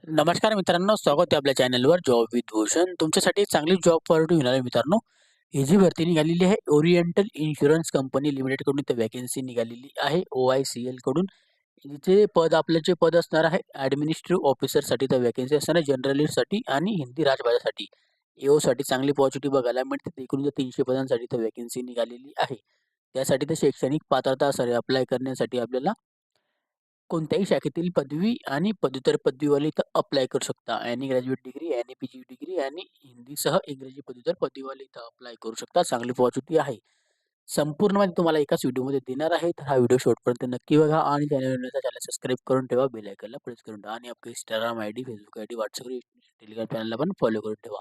नमस्कार मित्रांनो, स्वागत आहे आपल्या चॅनलवर जॉब विथ भूषण. तुमच्यासाठी एक चांगली जॉब ऑपॉर्च्युनिटी घेऊन आलोय मित्रांनो. ही जी भरती निघालेली आहे ओरिएंटल इन्शुरन्स कंपनी लिमिटेडकडून इथे व्हॅकन्सी निघालेली आहे OICL कडून. इथे पद आपलं जे पद असणार आहे ॲडमिनिस्ट्रेटिव्ह ऑफिसरसाठी तर व्हॅकन्सी असणार आहे, जर्नलिस्टसाठी आणि हिंदी राजभाषासाठी. EOसाठी चांगली अपॉर्च्युनिटी बघायला मिळते. एकूण 300 पदांसाठी तर व्हॅकन्सी निघालेली आहे. त्यासाठी तर शैक्षणिक पात्रता असेल अप्लाय करण्यासाठी आपल्याला कोणत्याही शाखेतील पदवी आणि पदव्युत्तर पदवीवाले इथं अप्लाय करू शकता. Any graduate degree, any PG degree आणि हिंदीसह इंग्रजी पदव्युत्तर पदवीवाले इथं अप्लाय करू शकता. चांगली अपॉर्च्युनिटी आहे. संपूर्ण माहिती तुम्हाला एकाच व्हिडिओमध्ये देणार आहे. तर हा व्हिडिओ शेवटपर्यंत नक्की बघा आणि चॅनल सबस्क्राईब करून ठेवा. बेल आयकॉनला प्रेस करून ठेवा आणि आपलं Instagram ID, Facebook ID, WhatsApp, Telegram चॅनलला पण फॉलो करून ठेवा.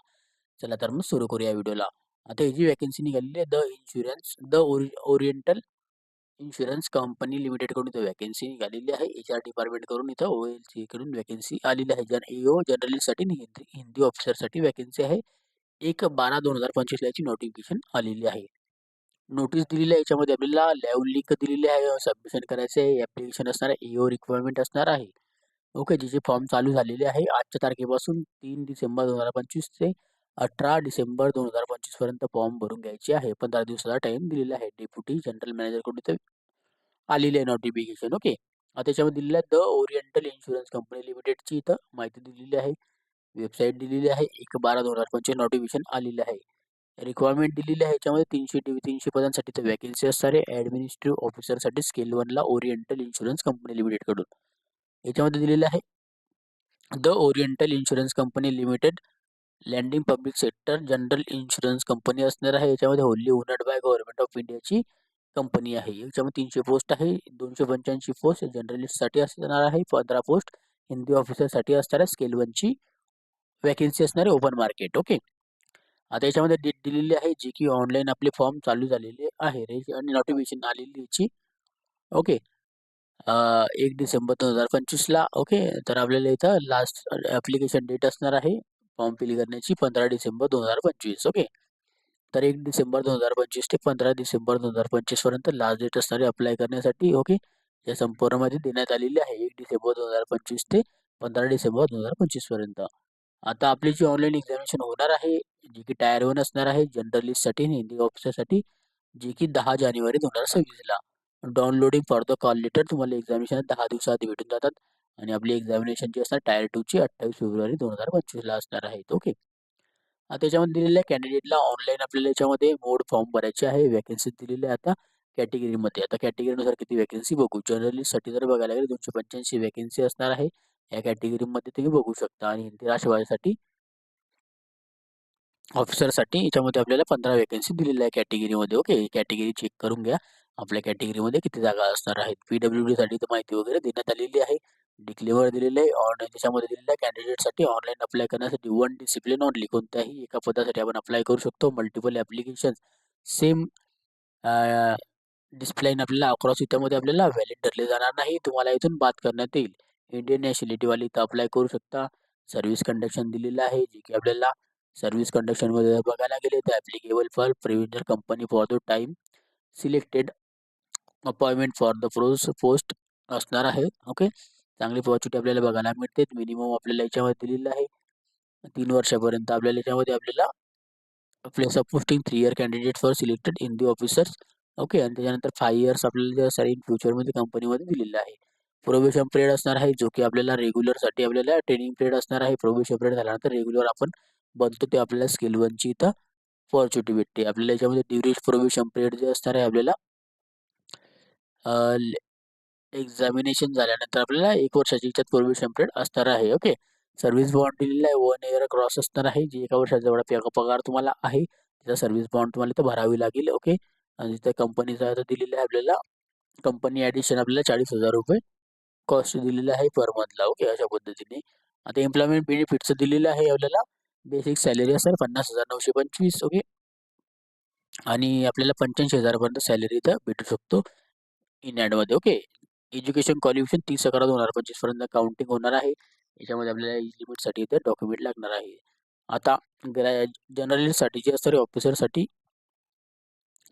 चला तर मग सुरू करूया व्हिडिओला. आता ही जी व्हॅकन्सी निघालेली आहे ओरिएंटल इन्शुरन्स कंपनी लिमिटेडकडून इथं व्हॅकन्सी निघालेली आहे. HR डिपार्टमेंटकडून इथं OLC कडून व्हॅकन्सी आलेली आहे. EO जर्नलिस्टसाठी आणि हिंदी हिंदी ऑफिसरसाठी व्हॅकन्सी आहे. 1/12/2025 ला याची नोटिफिकेशन आलेली आहे. नोटीस दिलेली आहे. याच्यामध्ये आपल्याला लाईव्ह लिंक दिलेली आहे. सबमिशन करायचं आहे. ॲप्लिकेशन असणार आहे. EO रिक्वायरमेंट असणार आहे. ओके. जिचे फॉर्म चालू झालेले आहे आजच्या तारखेपासून 3 डिसेंबर 2025 ते 18 डिसेंबर 2025 पर्यंत फॉर्म भरून घ्यायचे आहे. 15 दिवसाचा टाईम दिलेला आहे. डेप्युटी जनरल मॅनेजरकडून इथे आलेली आहे नोटिफिकेशन. ओके. त्याच्यामध्ये दिलेलं आहे ओरिएंटल इन्शुरन्स कंपनी लिमिटेडची इथं माहिती दिलेली आहे. वेबसाईट दिलेली आहे. 1/12/2025 नोटिफिकेशन आलेलं आहे. रिक्वायरमेंट दिलेली आहे. याच्यामध्ये 300 पदांसाठी तर व्हॅकन्सी असणार आहे. ॲडमिनिस्ट्रेटिव्ह ऑफिसरसाठी स्केल 1ला ओरिएंटल इन्शुरन्स कंपनी लिमिटेडकडून. याच्यामध्ये दिलेलं आहे oriental insurance company limited landing public sector general insurance company असणार आहे. याच्यामध्ये होल्ली ओनर्ड बाय गव्हर्नमेंट ऑफ इंडियाची कंपनी आहे. याच्यामध्ये 300 पोस्ट आहे. 285 पोस्ट जर्नलिस्टसाठी असणार आहे. 15 पोस्ट हिंदी ऑफिसरसाठी असणार आहे. स्केल 1ची व्हॅकन्सी असणार आहे ओपन मार्केट. ओके. आता याच्यामध्ये डेट दिलेली आहे जी की ऑनलाईन आपले फॉर्म चालू झालेले आहे आणि नोटिफिकेशन आलेली याची. ओके. 1 डिसेंबर 2025 ला. ओके. तर आपल्याला इथं लास्ट ॲप्लिकेशन डेट असणार आहे फॉर्म फिल करण्याची 15 डिसेंबर 2025. ओके. तर 1 डिसेंबर 2025 ते 15 डिसेंबर 2025 पर्यंत लास्ट डेट असणारे अप्लाय करण्यासाठी. ओके. या संपूर्ण माहिती देण्यात आलेली आहे 1 डिसेंबर 2025 ते 15 डिसेंबर 2025 पर्यंत. आता आपली जी ऑनलाईन एक्झामिनेशन होणार आहे जी की टायर 1 असणार आहे जर्नलिस्टसाठी आणि हिंदी ऑफिसरसाठी, जी की 10 जानेवारी 2026 ला. Downloading for the call letter तुम्हाला एक्झामिनेशन 10 दिवसाआधी भेटून जातात आणि आपली एक्झामिनेशन जी असणार टायर 2 ची 28 फेब्रुवारी 2025 ला असणार आहे. ओके. त्याच्यामध्ये दिलेल्या कॅन्डिडेटला ऑनलाईन आपल्याला याच्यामध्ये मोड फॉर्म भरायचे आहे. व्हॅकन्सी दिलेली आहे आता कॅटेगरीमध्ये. आता कॅटेगरीनुसार किती व्हॅकन्सी बघू. जर्नलिस्टसाठी जर बघायला गेलं 285 व्हॅकन्सी असणार आहे. या कॅटेगरीमध्ये तुम्ही बघू शकता आणि हिंदी राष्ट्रभाषेसाठी ऑफिसरसाठी याच्यामध्ये आपल्याला 15 व्हॅकन्सी दिलेल्या आहे कॅटेगरीमध्ये. ओके. कॅटेगरी चेक करून घ्या. आपल्या कॅटेगरीमध्ये किती जागा असणार आहेत. PWDसाठी तर माहिती वगैरे देण्यात आलेली आहे. डिक्लेअर दिलेलं आहे. ऑनलाईन त्याच्यामध्ये दिलेलं आहे कॅन्डिडेटसाठी ऑनलाईन अप्लाय करण्यासाठी 1 डिसिप्लिन ओन्ली. कोणत्याही एका पदासाठी आपण अप्लाय करू शकतो. मल्टिपल ॲप्लिकेशन सेम डिसिप्लिन आपल्याला अक्रॉस याच्यामध्ये आपल्याला व्हॅलिड धरले जाणार नाही. तुम्हाला इथून बाद करण्यात येईल. इंडियन नॅशनॅलिटीवाले इथं अप्लाय करू शकता. सर्व्हिस कंडक्शन दिलेलं आहे जे की आपल्याला सर्व्हिस कंडक्शनमध्ये जर बघायला गेले तर applicable for provisional company for the time selected appointment for the post असणार आहे. ओके. चांगली अपॉर्च्युनिटी आपल्याला बघायला मिळते. मिनिमम आपल्याला याच्यामध्ये दिलेलं आहे 3 वर्षापर्यंत आपल्याला याच्यामध्ये आपल्याला place of posting 3 year candidate for selected Hindi officers. Okay. आणि त्याच्यानंतर 5 इयर्स आपल्याला सर इन फ्युचरमध्ये कंपनीमध्ये दिलेलं आहे. प्रोबेशन पिरियड असणार आहे जो की आपल्याला रेग्युलरसाठी आपल्याला ट्रेनिंग पिरियड असणार आहे. प्रोबेशन पिरियड झाल्यानंतर रेग्युलर आपण बनतो ते आपल्याला स्केल 1ची इथं अपॉर्च्युनिटी भेटते. आपल्याला याच्यामध्ये ड्युरेशन प्रोबेशन पिरियड जे असणार आहे आपल्याला एक्झामिनेशन झाल्यानंतर आपल्याला 1 वर्षाची याच्यात प्रोबेशन पिरियड असणार आहे. ओके. सर्व्हिस बॉन्ड दिलेला आहे 1 इयर क्रॉस असणार आहे. जे 1 वर्षाचा जेवढा पगार तुम्हाला आहे त्याचा सर्व्हिस बॉन्ड तुम्हाला इथं भरावी लागेल. ओके. आणि तिथे कंपनीचा आता दिलेला आहे आपल्याला कंपनी ॲडिशन आपल्याला ₹40,000 कॉस्ट दिलेला आहे पर मंथला. ओके. अशा पद्धतीने. आता एम्प्लॉयमेंट बेनिफिट्स दिलेलं आहे आपल्याला. बेसिक सॅलरी असेल 50,925. ओके. आणि आपल्याला 85,000 पर्यंत सॅलरी इथं भेटू शकतो इन हँडमध्ये. ओके. एज्युकेशन क्वालिफिकेशन 30/11/2025 पर्यंत काउंटिंग होणार आहे. याच्यामध्ये आपल्याला एज लिमिटसाठी इथे डॉक्युमेंट लागणार आहे. आता जर्नलिस्टसाठी जे असतं ऑफिसरसाठी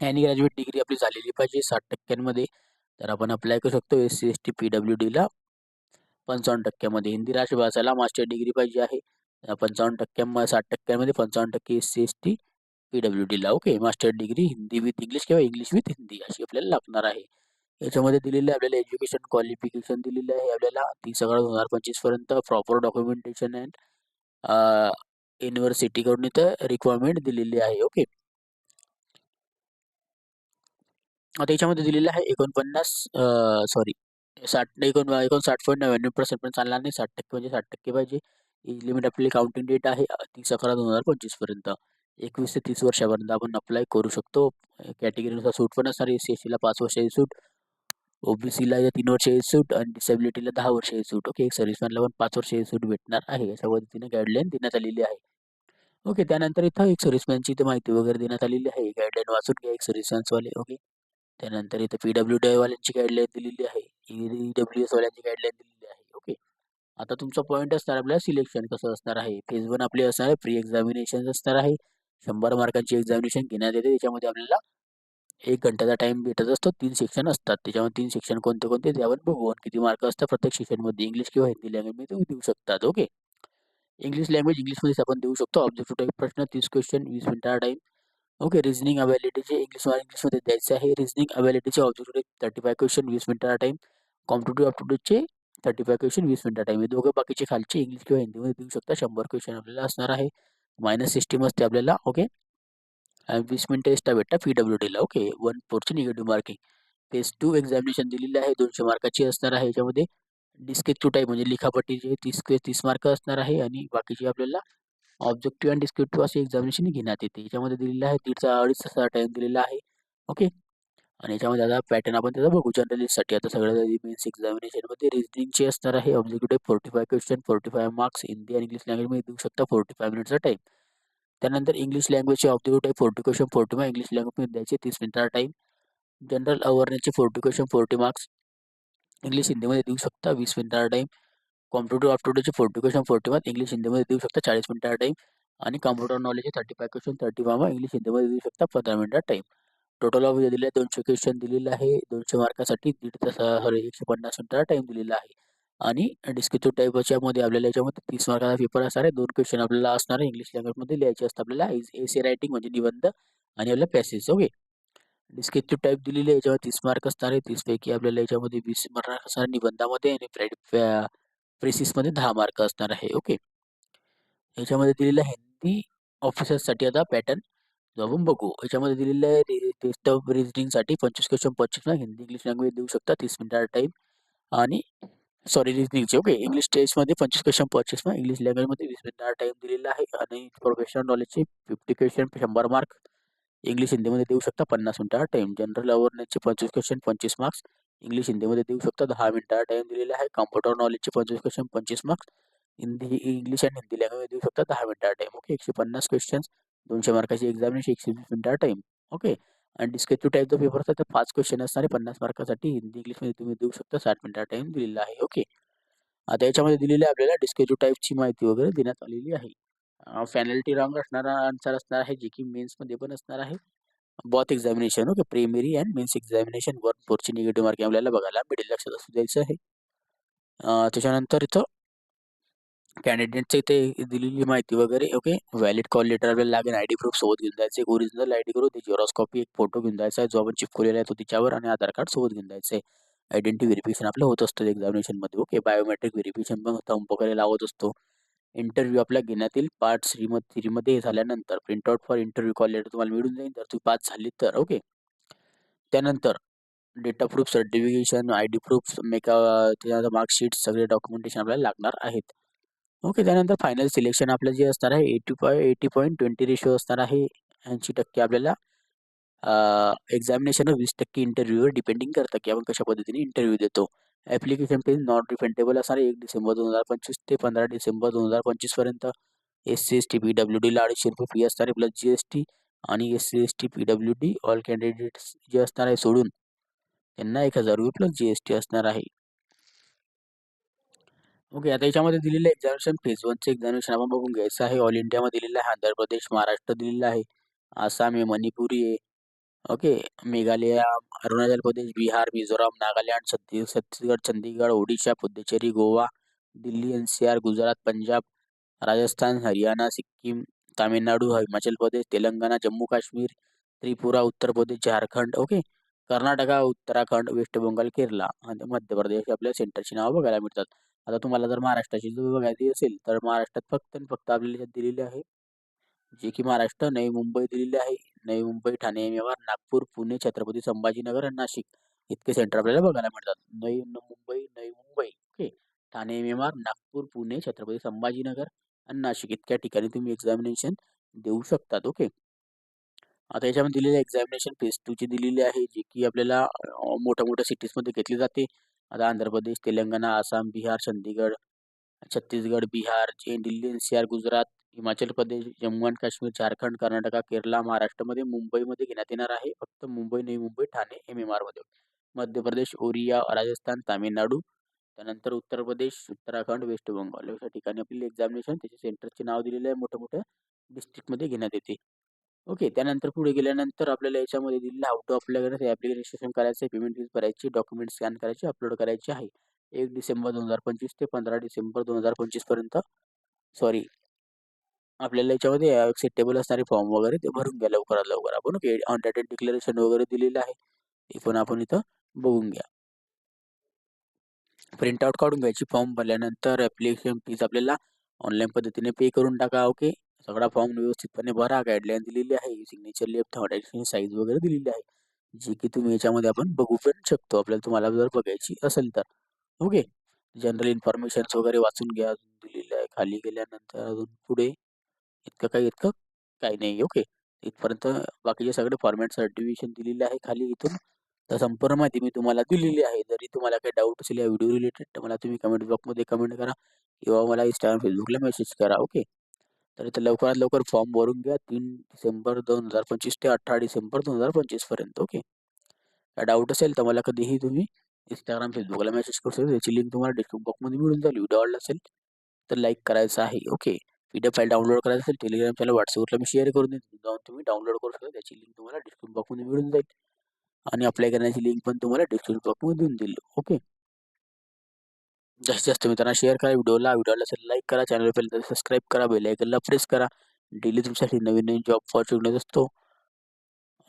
एनी ग्रॅज्युएट डिग्री आपली झालेली पाहिजे 60% मध्ये. तर आपण अप्लाय करू शकतो SC ST PWDला. 55% हिंदी राष्ट्रभाषेला मास्टर डिग्री पाहिजे आहे. 55% 60%मध्ये 55% SC ST PWDला. Okay, master degree Hindi with English किंवा इंग्लिश विथ हिंदी अशी आपल्याला लागणार आहे. याच्यामध्ये दिलेलं आहे आपल्याला एज्युकेशन क्वालिफिकेशन दिलेलं आहे आपल्याला 30/11/2025 पर्यंत. प्रॉपर डॉक्युमेंटेशन अँड युनिव्हर्सिटीकडून इथं रिक्वायरमेंट दिलेली आहे. ओके, आता याच्यामध्ये दिलेलं आहे 59% पण चालणार नाही. 60% म्हणजे 60% पाहिजे. एज लिमिट आपली काउंटिंग डेट आहे 30/11/2025 पर्यंत. 21 ते 30 वर्षापर्यंत आपण अप्लाय करू शकतो. कॅटेगरीनुसार सूट पण असणार. SC ST ला 5 वर्षाची सूट, OBCला 3 वर्षाची सूट आणि डिसेबिलिटीला 10 वर्षाची सूट. ओके, सर्व्हिसमॅनला पण 5 वर्षाची सूट भेटणार आहे. अशा पद्धतीने गाईडलाईन देण्यात आलेली आहे. ओके, त्यानंतर इथं एक सर्व्हिसमॅनची इथं माहिती वगैरे देण्यात आलेली आहे. गाईडलाईन वाचून घ्या एक सर्व्हिसमॅन्सवाले. ओके, त्यानंतर इथं PWD वाल्यांची गाईडलाईन दिलेली आहे. EWS वाल्यांची गाईडलाईन दिलेली आहे. ओके, आता तुमचा पॉईंट असणार आपल्याला सिलेक्शन कसं असणार आहे. फेज 1 आपली असणार आहे, प्री एक्झामिनेशन असणार आहे. 100 मार्कांची एक्झामिनेशन घेण्यात येते. त्याच्यामध्ये आपल्याला 1 घंट्याचा टाइम भेटत असतो. 3 सेक्शन असतात. त्याच्यामध्ये 3 सेक्शन कोणते कोणते ते आपण बघू. किती मार्क असतात प्रत्येक सेक्शनमध्ये. इंग्लिश किंवा हिंदी लँग्वेजमध्ये तुम्ही देऊ शकतात. ओके, इंग्लिश लँग्वेज इंग्लिशमध्येच आपण देऊ शकतो. ऑब्जेक्टिव्ह टाईप प्रश्न 30 क्वेश्चन 20 मिनिटाचा टाइम. ओके, रिझनिंग अबिलिटीचे इंग्लिशमध्ये द्यायचे आहे. रिझनिंग अबिलिटीचे ऑब्जेक्टिव्ह 35 क्वेश्चन 20 मिनिटाचा टाइम. कॉम्पिटेटिव्ह अप्टिट्यूडचे 35 क्वेश्चन 20 मिनिटाचा टाइम. हे दोघं बाकीचे खालचे इंग्लिश किंवा हिंदीमध्ये देऊ शकता. 100 क्वेश्चन आपल्याला असणार आहे. मायनस सिस्टीम असते आपल्याला. ओके, 20 मिनिटं एक्स्ट्रा भेटतात PWDला. ओके, 1/4ची निगेटिव्ह मार्किंग. फेज 2 एक्झामिनेशन दिलेली आहे. 200 मार्काची असणार आहे. याच्यामध्ये डिस्क्रिप्टिव्ह टाईप म्हणजे लिखापट्टीचे 30 मार्क असणार आहे आणि बाकीचे आपल्याला ऑब्जेक्टिव्ह आणि डिस्क्रिप्टिव्ह असे एक्झामिनेशन घेण्यात येते. याच्यामध्ये दिलेलं आहे 1.5 तासाचा टाइम दिलेला आहे. ओके, आणि याच्यामध्ये आता पॅटर्न आपण त्याचा बघू. जर्नलिस्टसाठी आता सगळ्यात आधी मेन्स एक्झामिनेशनमध्ये रिझनिंगचे असणार आहे. Objective 45 question 45 marks. हिंदी आणि इंग्लिश लँग्वेजमध्ये देऊ शकता 45 मिनिटचा टाइम. त्यानंतर इंग्लिश लँग्वेजचे objective type 40 question 40 marks English लँग्वेजमध्ये द्यायचे 30 मिनिटाचा टाइम. जनरल अवेअरनेसचे 40 क्वेश्चन 40 मार्क्स इंग्लिश हिंदीमध्ये देऊ शकता 20 मिनिटाचा टाइम. कॉम्पिटेटिव्ह अप्टिट्यूडचे 40 क्वेश्चन 40 मार्क्स इंग्लिश हिंदीमध्ये देऊ शकता 40 मिनिटाचा टाइम. आणि कॉम्प्युटर नॉलेजचे 35 क्वेश्चन 35 मार्क्स इंग्लिश हिंदीमध्ये देऊ शकता 15 मिनिटाचा टाइम. टोटल ऑफ दिलेलं आहे 200 क्वेश्चन दिलेलं आहे. 200 मार्कासाठी 150 मिनिटाचा टाइम दिलेला आहे. आणि डिस्क्रिप्टिव्ह टाईपच्या मध्ये आपल्याला याच्यामध्ये 30 मार्काचा पेपर असणार आहे. 2 क्वेश्चन आपल्याला असणार आहे इंग्लिश लँग्वेजमध्ये लिहायचे असतात आपल्याला. एसे रायटिंग म्हणजे निबंध आणि आपला पॅसेज. ओके, डिस्क्रिप्टिव्ह टाईप दिलेली आहे. याच्यावर 30 मार्क असणार आहे. 30 पैकी आपल्याला याच्यामध्ये 20 मार्क असणार निबंधामध्ये आणि प्रेसिसमध्ये 10 मार्क असणार आहे. ओके, याच्यामध्ये दिलेलं आहे हिंदी ऑफिसर्ससाठी आता पॅटर्न जो आपण बघू. याच्यामध्ये दिलेलं आहे टेस्ट ऑफ रिझनिंगसाठी 25 question 25 mark Hindi English language देऊ शकता 30 मिनिटाचा टाइम. आणि सॉरी रिझनिंगचे. ओके, इंग्लिश टेस्टमध्ये 25 क्वेश्चन 25 मार्क इंग्लिश लँग्वेजमध्ये 20 मिनिटाचा टाइम दिलेला आहे. आणि प्रोफेशनल नॉलेजचे 50 क्वेश्चन 100 मार्क इंग्लिश हिंदीमध्ये देऊ शकता 50 मिनिटाचा टाइम. जनरल अवेअरनेसचे 25 क्वेश्चन 25 मार्क्स इंग्लिश हिंदीमध्ये देऊ शकता 10 मिनिटाचा टाइम दिलेला आहे. कॉम्प्युटर नॉलेजचे 25 क्वेश्चन 25 मार्क्स इंग्लिश आणि हिंदी लँग्वेज देऊ शकता 10 मिनिटाचा टाइम. ओके, 150 क्वेश्चन्स 200 मार्काची एक्झामिनेशन 120 मिनिटाचा टाइम. ओके, आणि डिस्क्रिप्टिव्ह टाईपचा पेपर असतात तर 5 क्वेश्चन असणारे 50 मार्कासाठी हिंदी इंग्लिशमध्ये तुम्ही देऊ शकता 60 मिनिटाचा टाइम दिलेला आहे. ओके, आता याच्यामध्ये दिलेली आहे आपल्याला डिस्क्रिप्टिव्ह टाईपची माहिती वगैरे देण्यात आलेली आहे. फॅनल्टी राऊंड असणारा आन्सर असणार आहे जे की मेन्समध्ये पण असणार आहे. Both examination. Okay, preliminary and mains examination 1/4ची निगेटिव्ह मार्किंग आपल्याला बघायला मिळेल. लक्षात असू द्यायचं आहे. त्याच्यानंतर इथं कॅन्डिडेटचं इथे दिलेली माहिती वगैरे. ओके, व्हॅलिड कॉल लेटर आपल्याला लागेल. ID प्रूफ सोबत घेऊन जायचं. एक ओरिजिनल ID करून त्याची झेरॉक्स कॉपी एक फोटो घेऊन जायचा आहे जो आपण चिपकवलेला आहे तो तिच्यावर आणि आधार कार्ड सोबत घेऊन जायचं आहे. आयडेंटिटी व्हेरिफिकेशन आपलं होत असतं एक्झामिनेशनमध्ये. ओके, बायोमेट्रिक व्हेरिफिकेशन पण थंब वगैरे लावत असतो. इंटरव्ह्यू आपल्या घेण्यात येईल पार्ट 3 मध्ये झाल्यानंतर. Printout for interview call letter तुम्हाला मिळून जाईल जर तुम्ही पास झाली तर. ओके, त्यानंतर data proof certification ID proof त्यानंतर मार्कशीट सगळे डॉक्युमेंटेशन आपल्याला लागणार आहेत. ओके, त्यानंतर फायनल सिलेक्शन आपलं जे असणार आहे 80.20 रेशो असणार आहे. 80% आपल्याला एक्झामिनेशन 20% इंटरव्ह्यूवर डिपेंडिंग करतं की आपण कशा पद्धतीने इंटरव्ह्यू देतो. ॲप्लिकेशन फीज नॉट रिफंडेबल असणार आहे 1 डिसेंबर 2025 ते 15 डिसेंबर 2025 पर्यंत. SC ST PWDला 250 रुपये फी असणार आहे प्लस GST. आणि SC ST PWD all candidates जे असणार आहे सोडून त्यांना 1000 रुपये प्लस GST असणार आहे. ओके, आता याच्यामध्ये दिलेलं एक्झामिनेशन फेज 1चं एक्झामिनेशन आपण बघून घ्यायचं आहे. ऑल इंडियामध्ये दिलेलं आहे. आंध्र प्रदेश, महाराष्ट्र दिलेलं आहे. आसाम आहे, मणिपुरी आहे, okay. Meghalaya, Arunachal Pradesh, Bihar, Mizoram, Nagaland, Chhattisgarh, Chandigarh, Odisha, Puducherry, Goa, Delhi, NCR, Gujarat, Punjab, Rajasthan, Haryana, Sikkim, Tamil Nadu, Himachal Pradesh, Telangana, Jammu Kashmir, Tripura, Uttar Pradesh, Jharkhand. Okay. Karnataka, Uttarakhand, west Bengal, Kerala आणि मध्य प्रदेश हे आपल्या सेंटरची नावं बघायला मिळतात. आता तुम्हाला जर महाराष्ट्राची जर बघायची असेल तर महाराष्ट्रात फक्त आणि फक्त आपल्याला याच्यात दिलेले आहे जे की महाराष्ट्र, नवी मुंबई दिलेली आहे. नवी मुंबई, ठाणे, मेवाड, नागपूर, पुणे, छत्रपती संभाजीनगर आणि नाशिक इतके सेंटर आपल्याला बघायला मिळतात. नवी मुंबई, ओके, ठाणे, मेवाड, नागपूर, पुणे, छत्रपती संभाजीनगर आणि नाशिक इतक्या ठिकाणी तुम्ही एक्झामिनेशन देऊ शकतात. ओके. आता याच्यामध्ये दिलेले एक्झामिनेशन फेज 2 ची दिलेली आहे, जी की आपल्याला मोठ्या मोठ्या सिटीजमध्ये घेतली जाते. आता आंध्र प्रदेश, तेलंगणा, आसाम, बिहार, चंदीगड, छत्तीसगड, बिहार, दिल्ली, एनसीआर, गुजरात, हिमाचल प्रदेश, जम्मू आणि काश्मीर, झारखंड, कर्नाटका, केरला, महाराष्ट्रामध्ये मुंबईमध्ये घेण्यात येणार आहे. फक्त मुंबई, नवी मुंबई, ठाणे, MMR मध्ये. मध्य प्रदेश, ओरिया, राजस्थान, तामिळनाडू, त्यानंतर उत्तर प्रदेश, उत्तराखंड, वेस्ट बेंगॉल अशा ठिकाणी आपल्याला एक्झामिनेशन त्याचे सेंटरचे नाव दिलेले आहे मोठ्या मोठ्या डिस्ट्रिक्टमध्ये घेण्यात येते. ओके. त्यानंतर पुढे गेल्यानंतर आपल्याला याच्यामध्ये दिलेलं हाऊ टू अप्लाय करायचं, ॲप्लिकेशन रजिस्ट्रेशन करायचं, पेमेंट फीस भरायची, डॉक्युमेंट स्कॅन करायचे, अपलोड करायचे आहे. 1 डिसेंबर 2025 ते 15 डिसेंबर 2025 पर्यंत सॉरी आपल्याला याच्यामध्ये ॲक्सेप्टेबल असणारे फॉर्म वगैरे ते भरून घ्या लवकरात लवकर आपण. ओके. ऑन टायटल डिक्लेरेशन वगैरे दिलेलं आहे. ते पण आपण इथं बघून घ्या. प्रिंट आउट काढून घ्यायची. फॉर्म भरल्यानंतर ॲप्लिकेशन फीस आपल्याला ऑनलाईन पद्धतीने पे करून टाका. ओके. सगळा फॉर्म व्यवस्थितपणे भरा. गाईडलाईन दिलेली आहे. सिग्नेचर लेफ्ट हँड साईज वगैरे दिलेली आहे. जी की तुम्ही याच्यामध्ये आपण बघू पण शकतो. आपल्याला तुम्हाला जर बघायची असेल तर. ओके. जनरल इन्फॉर्मेशन्स वगैरे वाचून घ्या. दिलेलं आहे. खाली गेल्यानंतर अजून पुढे इतकं काही नाही. ओके. इथपर्यंत बाकीचे सगळे फॉर्मॅट सर्टिफिकेशन दिलेले आहे खाली इथून. तर संपूर्ण माहिती मी तुम्हाला दिलेली आहे. जरी तुम्हाला काही डाऊट असेल या व्हिडिओ रिलेटेड तर मला तुम्ही कमेंट बॉक्समध्ये कमेंट करा किंवा मला Instagram, Facebookला मेसेज करा. ओके. तर इथं लवकरात लवकर फॉर्म भरून घ्या 3 डिसेंबर 2025 ते 18 डिसेंबर 2025 पर्यंत. ओके. काय डाऊट असेल तर मला कधीही तुम्ही Instagram, Facebookला मेसेज करू शकता. त्याची लिंक तुम्हाला डिस्क्रिप्शन बॉक्समध्ये मिळून जाईल. व्हिडिओ आवडला असेल तर लाईक करायचं आहे. ओके. PDF फाईल डाउनलोड करायचं असेल टेलिग्राम चॅनल WhatsAppवरला मी शेअर करून देईन. जाऊन तुम्ही डाउनलोड करू शकता. त्याची लिंक तुम्हाला डिस्क्रिप्शन बॉक्समध्ये मिळून जाईल आणि अप्लाय करण्याची लिंक पण तुम्हाला डिस्क्रिप्शन बॉक्समध्ये देऊन देईल. ओके. जास्तीत जास्त मित्रांना शेअर करा व्हिडिओला असेल लाईक करा. चॅनल पहिल्यांदा सबस्क्राईब करा. बेल आयकनला प्रेस करा. डेली तुमच्यासाठी नवीन नवीन जॉब ऑपॉर्च्युनिटीज असतो.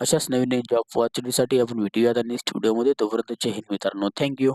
अशाच नवीन नवीन जॉब ऑपॉर्च्युनिटीसाठी आपण भेटूया आता नेक्स्ट व्हिडिओमध्ये. तोपर्यंत जय हिंद मित्रांनो. थँक्यू.